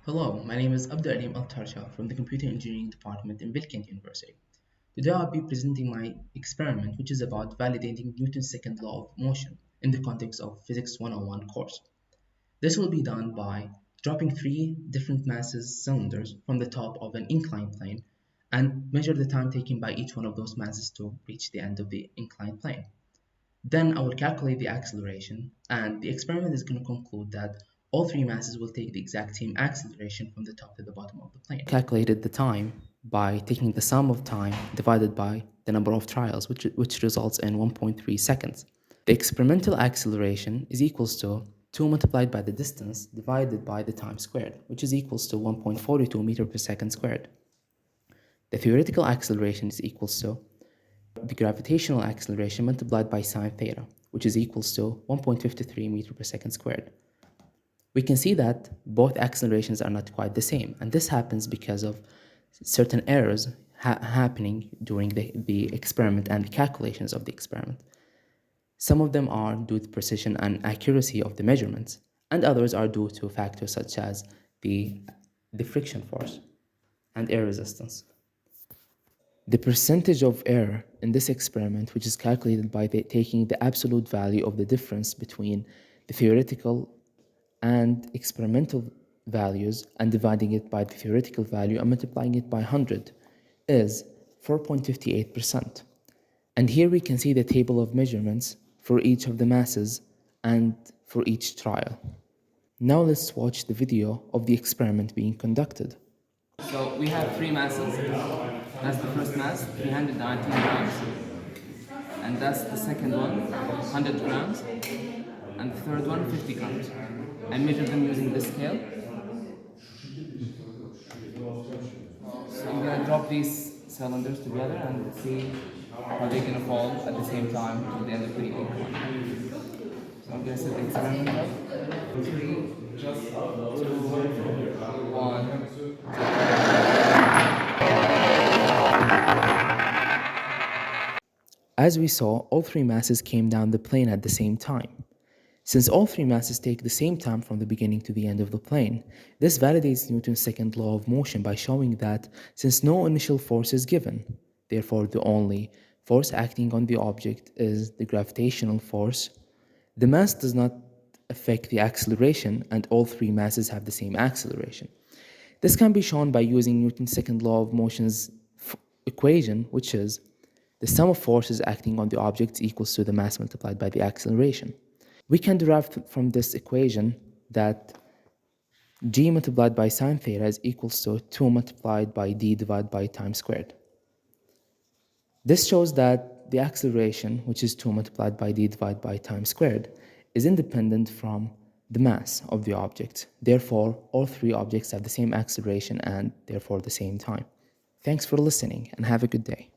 Hello, my name is Abdul Alim Al-Tarsha from the Computer Engineering Department in Bilkent University. Today I'll be presenting my experiment which is about validating Newton's second law of motion in the context of Physics 101 course. This will be done by dropping three different masses cylinders from the top of an inclined plane and measure the time taken by each one of those masses to reach the end of the inclined plane. Then I will calculate the acceleration, and the experiment is going to conclude that all three masses will take the exact same acceleration from the top to the bottom of the plane. Calculated the time by taking the sum of time divided by the number of trials, which results in 1.3 seconds. The experimental acceleration is equals to 2 multiplied by the distance divided by the time squared, which is equals to 1.42 meter per second squared. The theoretical acceleration is equals to the gravitational acceleration multiplied by sine theta, which is equals to 1.53 meter per second squared. We can see that both accelerations are not quite the same, and this happens because of certain errors happening during the experiment and the calculations of the experiment. Some of them are due to precision and accuracy of the measurements, and others are due to factors such as the friction force and air resistance. The percentage of error in this experiment, which is calculated by taking the absolute value of the difference between the theoretical and experimental values and dividing it by the theoretical value and multiplying it by 100, is 4.58%. And here we can see the table of measurements for each of the masses and for each trial. Now let's watch the video of the experiment being conducted. So we have three masses. That's the first mass, 319 grams. And that's the second one, 100 grams. And the third one, 50 grams. I measure them using this scale. So I'm gonna drop these cylinders together and see how they're gonna fall at the same time at the end of the incline. So I'm gonna set the experiment up. 3, 2, 1. As we saw, all three masses came down the plane at the same time. Since all three masses take the same time from the beginning to the end of the plane, this validates Newton's second law of motion by showing that since no initial force is given, therefore the only force acting on the object is the gravitational force, the mass does not affect the acceleration and all three masses have the same acceleration. This can be shown by using Newton's second law of motion's equation, which is the sum of forces acting on the objects equals to the mass multiplied by the acceleration. We can derive from this equation that g multiplied by sine theta is equals to 2 multiplied by d divided by time squared. This shows that the acceleration, which is 2 multiplied by d divided by time squared, is independent from the mass of the object. Therefore, all three objects have the same acceleration and therefore the same time. Thanks for listening and have a good day.